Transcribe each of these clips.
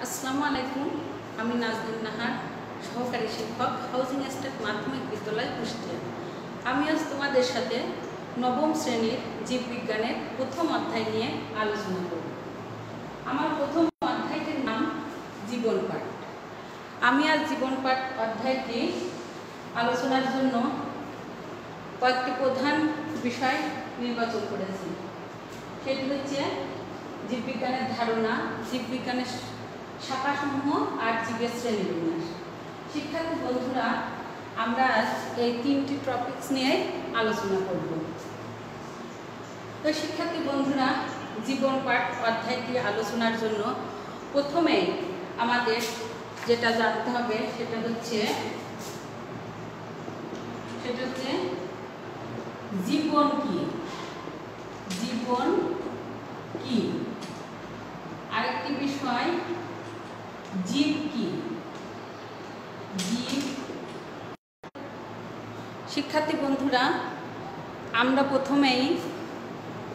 আসসালামু আলাইকুম। আমি নাজনীন নাহার, সহকারী শিক্ষক, হাউজিং এস্টেট মাধ্যমিক বিদ্যালয়, কুষ্টিয়া। আমি আজ তোমাদের সাথে নবম শ্রেণীর জীববিজ্ঞানের প্রথম অধ্যায় নিয়ে আলোচনা করব। আমার প্রথম অধ্যায়টির নাম জীবন পাঠ। আমি আজ জীবন পাঠ অধ্যায়টি আলোচনার জন্য কয়েকটি প্রধান বিষয় নির্বাচন করেছি। সেটি হচ্ছে জীববিজ্ঞানের ধারণা, জীববিজ্ঞানের শাখাসমূহ আর জীবের শ্রেণীবিন্যাস। শিক্ষার্থী বন্ধুরা, আমরা আজ এই তিনটি টপিকস নিয়ে আলোচনা করব। তো শিক্ষার্থী বন্ধুরা, জীবন পাঠ অধ্যায়টি আলোচনার জন্য প্রথমেই আমাদের যেটা জানতে হবে সেটা হচ্ছে জীবন কি। জীবন কি। আরেকটি বিষয়, জীব কি। জীব। শিক্ষার্থী বন্ধুরা, আমরা প্রথমেই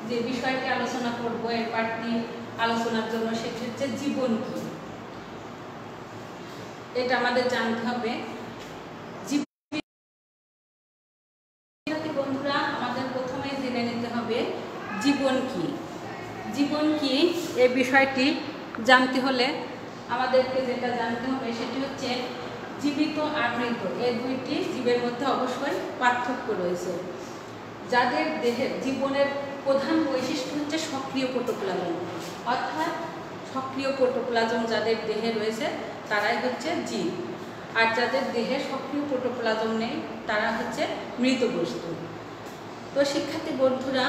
যে বিষয়টি আলোচনা করব এই পাঠটি আলোচনার জন্য সেটি হচ্ছে জীবন কি। এটা আমাদের জানতে হবে। শিক্ষার্থী বন্ধুরা, আমাদের প্রথমেই জেনে নিতে হবে জীবন কি। জীবন কি এই বিষয়টি জানতে হলে আমাদেরকে যেটা জানতে হবে সেটি হচ্ছে জীবিত আর মৃত, এই দুইটি জীবের মধ্যে অবশ্যই পার্থক্য রয়েছে। যাদের দেহের জীবনের প্রধান বৈশিষ্ট্য হচ্ছে সক্রিয় প্রোটোপ্লাজম, অর্থাৎ সক্রিয় প্রোটোপ্লাজম যাদের দেহে রয়েছে তারাই হচ্ছে জীব, আর যাদের দেহে সক্রিয় প্রোটোপ্লাজম নেই তারা হচ্ছে মৃত বস্তু। তো শিক্ষার্থী বন্ধুরা,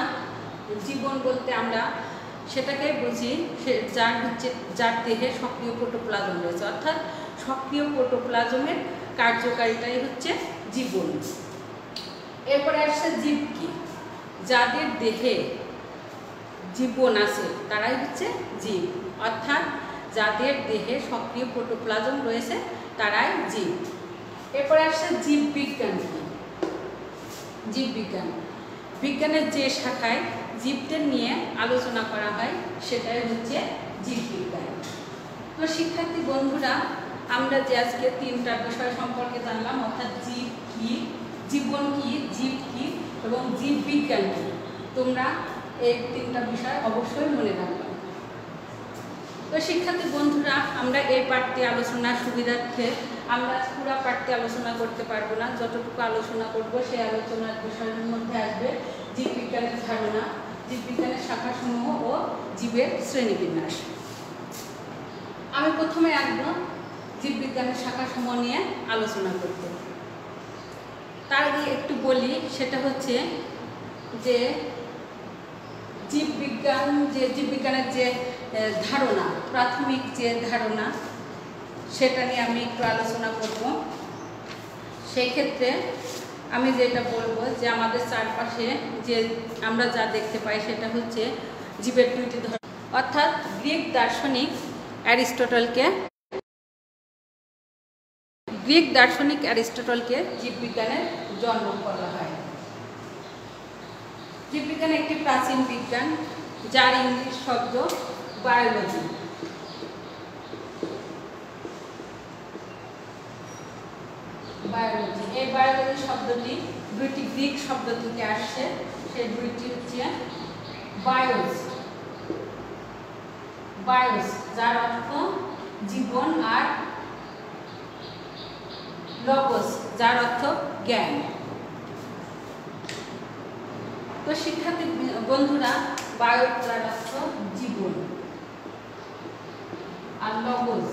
জীবন বলতে আমরা সেটাকে বুঝি যার দেহে সক্রিয় প্রোটোপ্লাজম রয়েছে, অর্থাৎ সক্রিয় প্রোটোপ্লাজমের কার্যকারিতাই হচ্ছে জীবন। এরপরে আসছে জীব কি। যাদের দেহে জীবন আছে তারাই হচ্ছে জীব, অর্থাৎ যাদের দেহে সক্রিয় প্রোটোপ্লাজম রয়েছে তারাই জীব। এরপরে আসছে জীববিজ্ঞান কি। জীববিজ্ঞান বিজ্ঞানের যে শাখায় জীবদের নিয়ে আলোচনা করা হয় সেটাই হচ্ছে জীববিজ্ঞান। তো শিক্ষার্থী বন্ধুরা, আমরা যে আজকে তিনটা বিষয় সম্পর্কে জানলাম, অর্থাৎ জীব কি, জীবন কি, জীব কি এবং জীববিজ্ঞান কি, তোমরা এই তিনটা বিষয় অবশ্যই মনে রাখবে। তো শিক্ষার্থী বন্ধুরা, আমরা এই পাঠটি আলোচনার সুবিধার্থে আমরা পুরো পাঠটি আলোচনা করতে পারবো না। যতটুকু আলোচনা করব সেই আলোচনার বিষয়ের মধ্যে আসবে জীববিজ্ঞানের ধারণা, জীববিজ্ঞানের শাখাসমূহ ও জীবের শ্রেণীবিন্যাস। আমি প্রথমে আসবো জীববিজ্ঞানের শাখাসমূহ নিয়ে আলোচনা করতে। তার আগে একটু বলি, সেটা হচ্ছে যে জীববিজ্ঞানের যে ধারণা, প্রাথমিক যে ধারণা সেটা নিয়ে আমি একটু আলোচনা করব। সেই ক্ষেত্রে আমি যেটা বলবো যে আমাদের চারপাশে যে আমরা যা দেখতে পাই সেটা হচ্ছে জীবের দুইটি ধরন, অর্থাৎ গ্রিক দার্শনিক অ্যারিস্টটলকে জীববিজ্ঞানের জন্ম বলা হয়। জীববিজ্ঞান একটি প্রাচীন বিজ্ঞান যার ইংলিশ শব্দ বায়োলজি। এই বায়োলজি শব্দটি দুইটি গ্রিক শব্দ থেকে আসছে। সেই দুইটি হচ্ছে বায়োস, যার অর্থ জীবন, আর লগোস, যার অর্থ জ্ঞান। তো শিক্ষার্থী বন্ধুরা, বায়ো যার অর্থ জীবন, আর লগোস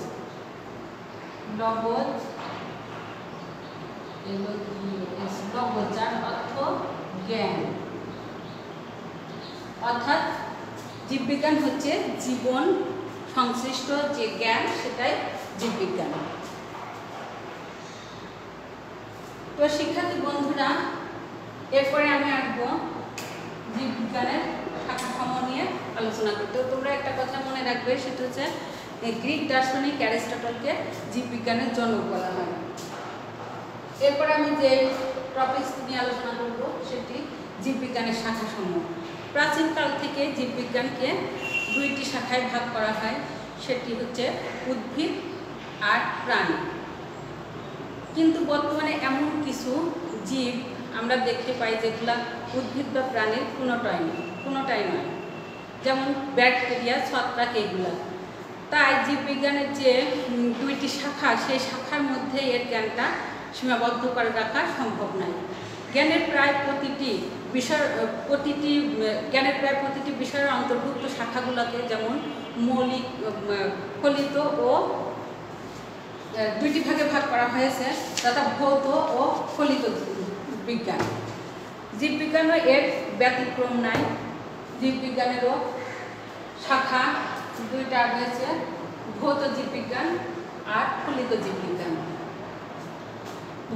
যার অর্থ জ্ঞান। অর্থাৎ জীববিজ্ঞান হচ্ছে জীবন সংশ্লিষ্ট যে জ্ঞান সেটাই জীববিজ্ঞান। তো শিক্ষার্থী বন্ধুরা, এরপরে আমি আসবো জীববিজ্ঞানের শাখাসমূহ নিয়ে আলোচনা করতে। তোমরা একটা কথা মনে রাখবে, সেটা হচ্ছে গ্রিক দার্শনিক অ্যারিস্টটলকে জীববিজ্ঞানের জনক বলা হয়। এরপরে আমি যে টপিকস নিয়ে আলোচনা করব সেটি জীববিজ্ঞানের শাখাসমূহ। প্রাচীনকাল থেকে জীববিজ্ঞানকে দুইটি শাখায় ভাগ করা হয়। সেটি হচ্ছে উদ্ভিদ আর প্রাণী। কিন্তু বর্তমানে এমন কিছু জীব আমরা দেখতে পাই যেগুলা উদ্ভিদ বা প্রাণীর কোনোটাই নয়, যেমন ব্যাকটেরিয়া, ছত্রাক এগুলা। তাই জীববিজ্ঞানের যে দুইটি শাখা, সেই শাখার মধ্যে এর জ্ঞানটা সীমাবদ্ধ করে রাখা সম্ভব নয়। জ্ঞানের প্রায় প্রতিটি বিষয়ের অন্তর্ভুক্ত শাখাগুলোকে যেমন মৌলিক, ফলিত ও দুইটি ভাগে ভাগ করা হয়েছে, তথা ভৌত ও ফলিত বিজ্ঞান। জীববিজ্ঞানও এর ব্যতিক্রম নাই। জীববিজ্ঞানেরও শাখা দুইটা রয়েছে, ভৌত জীববিজ্ঞান আর ফলিত জীববিজ্ঞান।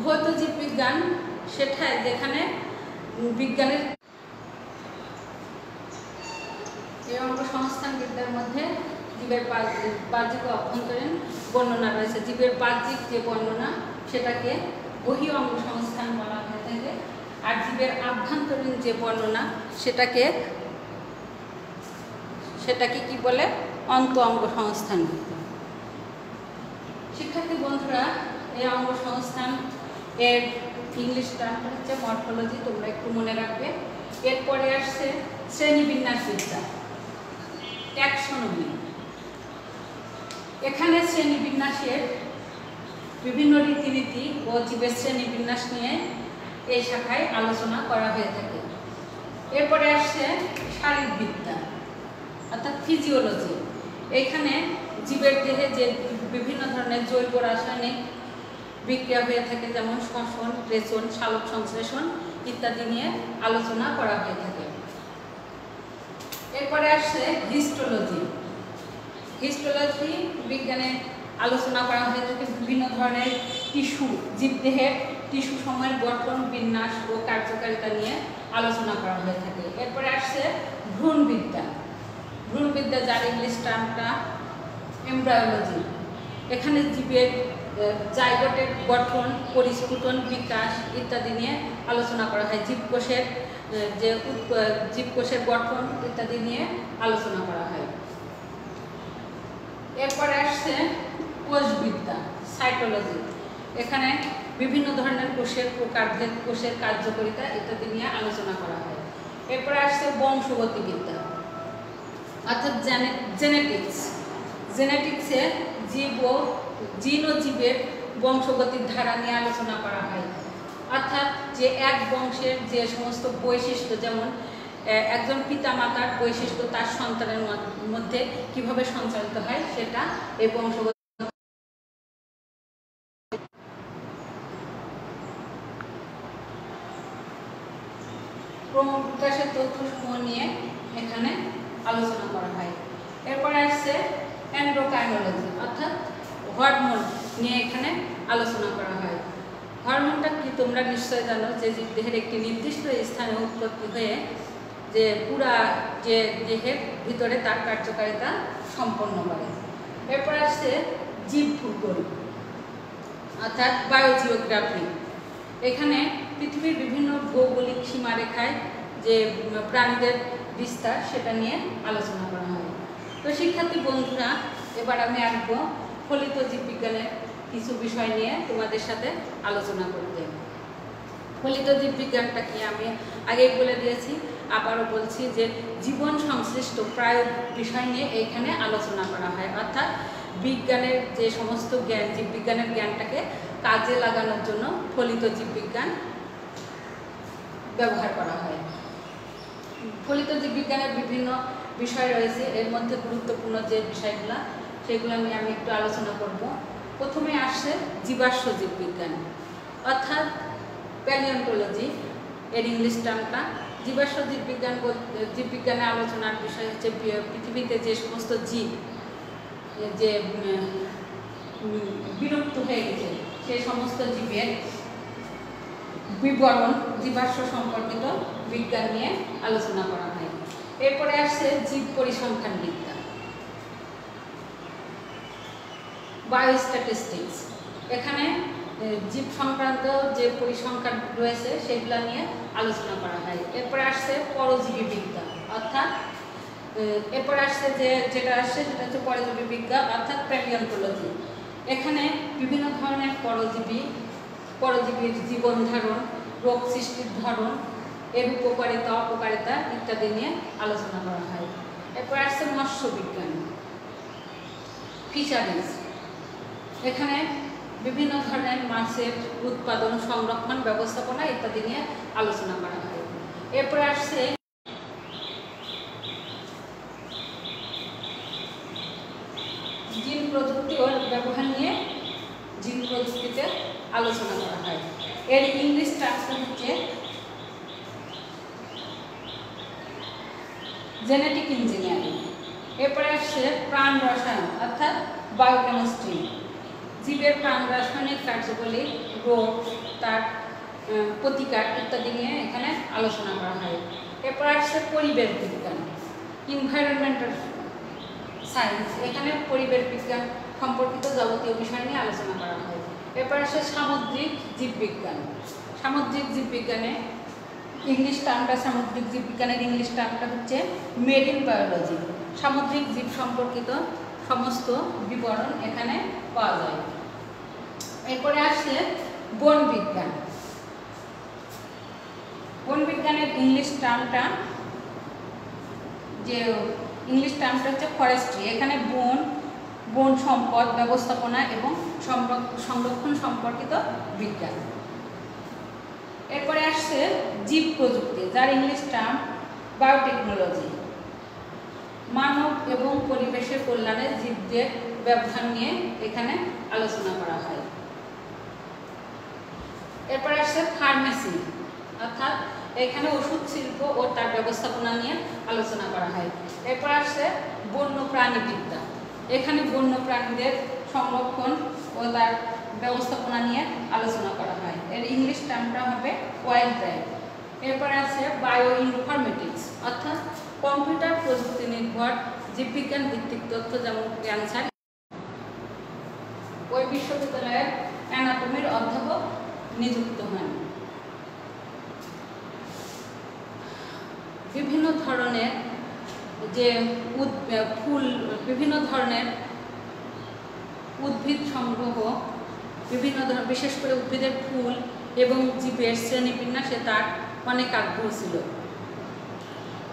ভৌত জীববিজ্ঞান সেটা যেখানে বিজ্ঞানের এই অঙ্গসংস্থান বিদ্যার মধ্যে জীবের বাহ্যিক ও অভ্যন্তরীণ বর্ণনা রয়েছে। জীবের বাহ্যিক যে বর্ণনা সেটাকে বহি অঙ্গসংস্থান বলা হয়ে থাকে, আর জীবের আভ্যন্তরীণ যে বর্ণনা সেটাকে কি বলে? অন্ত অঙ্গসংস্থান। শিক্ষার্থী বন্ধুরা, এই অঙ্গসংস্থান এর ইংলিশ টার্মটা হচ্ছে মরফোলজি, তোমরা একটু মনে রাখবে। এরপরে আসছে শ্রেণীবিন্যাস বিদ্যা, ট্যাক্সোনমি। এখানে শ্রেণীবিন্যাসের বিভিন্ন রীতিনীতি ও জীবের শ্রেণীবিন্যাস নিয়ে এই শাখায় আলোচনা করা হয়ে থাকে। এরপরে আসছে শারীরবিদ্যা অর্থাৎ ফিজিওলজি। এখানে জীবের দেহে যে বিভিন্ন ধরনের জৈব রাসায়নিক বিক্রিয়া হয়ে থাকে, যেমন শ্বসন, রেচন, সালোক সংশ্লেষণ ইত্যাদি নিয়ে আলোচনা করা হয়ে থাকে। এরপরে আসছে হিস্টোলজি। হিস্টোলজি বিজ্ঞানে আলোচনা করা হয়ে থাকে বিভিন্ন ধরনের টিস্যু, জীবদেহের টিস্যু সময়ের গঠন, বিন্যাস ও কার্যকারিতা নিয়ে আলোচনা করা হয়ে থাকে। এরপরে আসছে ভ্রূণবিদ্যা। ভ্রূণবিদ্যা, যার ইংলিশ টার্মটা এমব্রায়োলজি। এখানে জীবের জাইগোটের গঠন, পরিস্ফুটন, বিকাশ ইত্যাদি নিয়ে আলোচনা করা হয়। জীবকোষের গঠন ইত্যাদি নিয়ে আলোচনা করা হয়। এরপরে আসছে কোষবিদ্যা, সাইটোলজি। এখানে বিভিন্ন ধরনের কোষের প্রকারভেদ, কোষের কার্যকারিতা ইত্যাদি নিয়ে আলোচনা করা হয়। এরপরে আসছে বংশগতি বিদ্যা অর্থাৎ জেনেটিক্স। জেনেটিক্সে জিন ও জীবের বংশগতির ধারা নিয়ে আলোচনা করা হয়। অর্থাৎ যে এক বংশের যে সমস্ত বৈশিষ্ট্য, যেমন একজন পিতামাতার বৈশিষ্ট্য তার সন্তানের মধ্যে কিভাবে সঞ্চালিত হয়, সেটা এই বংশগত ক্রমবিকাশের তথ্যসমূহ নিয়ে এখানে আলোচনা করা হয়। এরপরে আসছে এন্ডোক্রাইনোলজি অর্থাৎ হরমোন নিয়ে এখানে আলোচনা করা হয়। হরমোনটা কি তোমরা নিশ্চয় জানো, যে জীবদেহের একটি নির্দিষ্ট স্থানে উৎপত্তি হয়ে যে পুরা যে দেহের ভিতরে তার কার্যকারিতা সম্পন্ন করে। এরপর আসছে জীবভূগোল অর্থাৎ বায়োজিওগ্রাফি। এখানে পৃথিবীর বিভিন্ন ভৌগোলিক সীমারেখায় যে প্রাণীদের বিস্তার সেটা নিয়ে আলোচনা করা হয়। তো শিক্ষার্থী বন্ধুরা, এবার আমি আসবো ফলিত জীববিজ্ঞানের কিছু বিষয় নিয়ে তোমাদের সাথে আলোচনা করতে। ফলিত জীববিজ্ঞানটা কি আমি আগেই বলে দিয়েছি, আবারও বলছি যে জীবন সংশ্লিষ্ট প্রায় বিষয় নিয়ে এইখানে আলোচনা করা হয়। অর্থাৎ বিজ্ঞানের যে সমস্ত জ্ঞান, জীববিজ্ঞানের জ্ঞানটাকে কাজে লাগানোর জন্য ফলিত জীববিজ্ঞান ব্যবহার করা হয়। ফলিত জীববিজ্ঞানের বিভিন্ন বিষয় রয়েছে, এর মধ্যে গুরুত্বপূর্ণ যে বিষয়গুলো সেগুলো নিয়ে আমি একটু আলোচনা করব। প্রথমে আসছে জীবাশ্ম জীববিজ্ঞান অর্থাৎ প্যালিওন্টোলজি, এর ইংলিশ টার্মটা। জীবাশ্ম জীববিজ্ঞানে আলোচনার বিষয় হচ্ছে পৃথিবীতে যে সমস্ত জীব যে বিলুপ্ত হয়ে গেছে সেই সমস্ত জীবের বিবরণ, জীবাশ্ম সম্পর্কিত বিজ্ঞান নিয়ে আলোচনা করা হয়। এরপরে আসছে জীব পরিসংখ্যান বিদ্যা, বায়োস্ট্যাটিস্টিক্স। এখানে জীব সংক্রান্ত যে পরিসংখ্যান রয়েছে সেগুলো নিয়ে আলোচনা করা হয়। এরপরে আসছে পরজীবী বিদ্যা অর্থাৎ এরপর আসছে যেটা আসছে সেটা হচ্ছে পরজীবী বিজ্ঞান অর্থাৎ প্যালিওন্টোলজি। এখানে বিভিন্ন ধরনের পরজীবীর জীবন ধারণ, রোগ সৃষ্টির ধরন, এর উপকারিতা অপকারিতা ইত্যাদি নিয়ে আলোচনা করা হয়। এরপর আসছে মৎস্য বিজ্ঞান, ফিশারিজ। এখানে বিভিন্ন ধরনের মাছের উৎপাদন, সংরক্ষণ, ব্যবস্থাপনা ইত্যাদি নিয়ে আলোচনা করা হয়। এরপর আসছে জিন প্রযুক্তি ও ব্যবহার নিয়ে জিন প্রযুক্তিতে আলোচনা করা হয়। এর ইংলিশ টার্মটা হচ্ছে জেনেটিক ইঞ্জিনিয়ারিং। এরপরে আসছে প্রাণ রসায়ন অর্থাৎ বায়োকেমিস্ট্রি। জীবের প্রাণ রাসায়নিক কার্যাবলী, রোগ, তার প্রতিকার ইত্যাদি নিয়ে এখানে আলোচনা করা হয়। এরপর আসছে পরিবেশ বিজ্ঞান, ইনভায়রনমেন্টাল সায়েন্স। এখানে পরিবেশ বিজ্ঞান সম্পর্কিত যাবতীয় বিষয় নিয়ে আলোচনা করা হয়। এরপর আসছে সামুদ্রিক জীববিজ্ঞান। সামুদ্রিক জীববিজ্ঞানে ইংলিশ টার্মটা, সামুদ্রিক জীববিজ্ঞানের ইংলিশ টার্মটা হচ্ছে মেরিন বায়োলজি। সামুদ্রিক জীব সম্পর্কিত সমস্ত বিবরণ এখানে পাওয়া যায়। এরপরে আসছে বন বিজ্ঞান। বন বিজ্ঞানের ইংলিশ টার্মটা হচ্ছে ফরেস্ট্রি। এখানে বন সম্পদ ব্যবস্থাপনা এবং সংরক্ষণ সম্পর্কিত বিজ্ঞান। এরপরে আসছে জীব প্রযুক্তি, যার ইংলিশ টার্ম বায়োটেকনোলজি। মানব এবং পরিবেশের কল্যাণে জীবদের ব্যবহার নিয়ে এখানে আলোচনা করা হয়। এরপর আসছে ফার্মেসি, অর্থাৎ এখানে ওষুধ শিল্প ও তার ব্যবস্থাপনা নিয়ে আলোচনা করা হয়। এরপর আসছে বন্যপ্রাণীবিদ্যা। এখানে বন্যপ্রাণীদের সংরক্ষণ ও তার ব্যবস্থাপনা নিয়ে আলোচনা করা হয়। এর ইংলিশ টার্মটা হবে ওয়াইল্ড লাইফ। এরপর আছে বায়ো ইনফরমেটিক্স, অর্থাৎ কম্পিউটার প্রযুক্তি নির্ভর জীববিজ্ঞান ভিত্তিক তথ্য, যেমন ক্যান্সার। ওই বিশ্ববিদ্যালয়ের অ্যানাটমির অধ্যাপক নিযুক্ত হন। বিভিন্ন ধরনের বিভিন্ন ধরনের উদ্ভিদ সংগ্রহ, বিশেষ করে উদ্ভিদের ফুল এবং জীবের শ্রেণীবিন্যাসে তার অনেক আগ্রহ ছিল।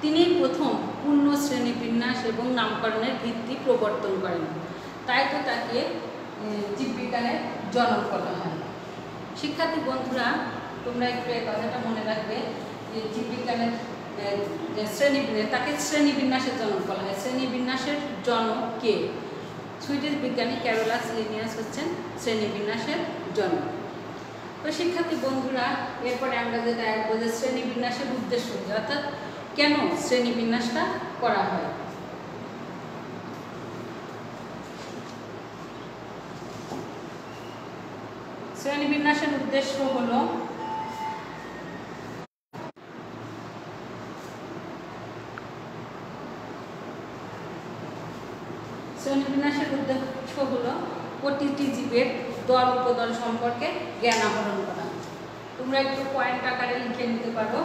তিনি প্রথম পূর্ণ শ্রেণীবিন্যাস এবং নামকরণের ভিত্তি প্রবর্তন করেন, তাই তো তাকে জীববিজ্ঞানের জনক বলা হয়। শিক্ষার্থী বন্ধুরা, তোমরা একটু এই কথাটা মনে রাখবে যে জীববিজ্ঞানের তাকে শ্রেণীবিন্যাসের জনক বলা হয়। শ্রেণীবিন্যাসের জনক কে? সুইডিশ বিজ্ঞানী ক্যারোলাস লিনিয়াস হচ্ছেন শ্রেণীবিন্যাসের জনক। তো শিক্ষার্থী বন্ধুরা, এরপরে আমরা যেটা দেখব যে শ্রেণীবিন্যাসের উদ্দেশ্য কি, অর্থাৎ কেন শ্রেণীবিন্যাসটা করা হয়। শ্রেণীবিন্যাসের উদ্দেশ্য হলো প্রতিটি জীবের দল উপদল সম্পর্কে জ্ঞান আহরণ করা। তোমরা একটু পয়েন্ট আকারে লিখে নিতে পারো।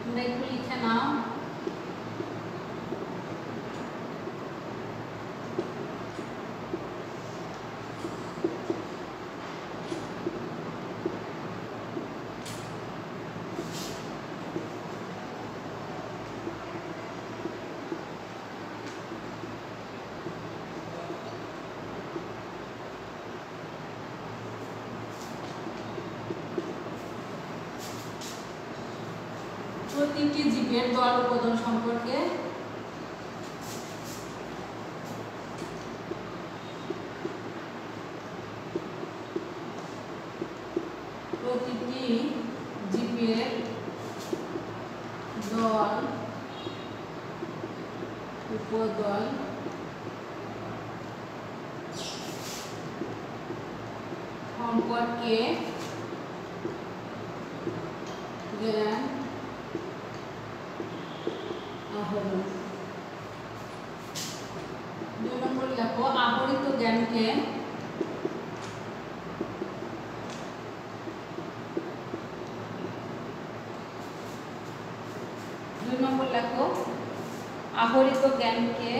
তোমরা একটু লিখে নাও। প্রতিটি জীবের দল উপদল সম্পর্কে দল উপদল সম্পর্কে নম্বর লেখো, আহরিত জ্ঞানকে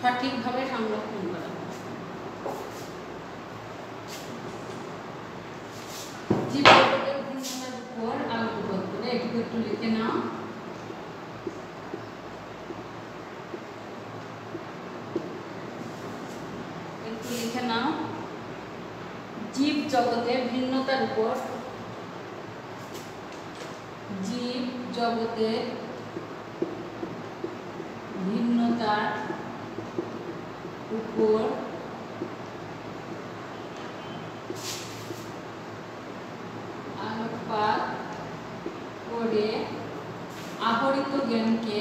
সঠিকভাবে সংরক্ষণ করা। জীবজগতের ভিন্নতার উপর আলোকপাত করে এটুকু একটু লিখে নাও। একটু লিখে নাও, জীব জগতের ভিন্নতার উপর, জীব জগতের ভিন্নতার উপর আলোকপাত করে আহরিত জ্ঞানকে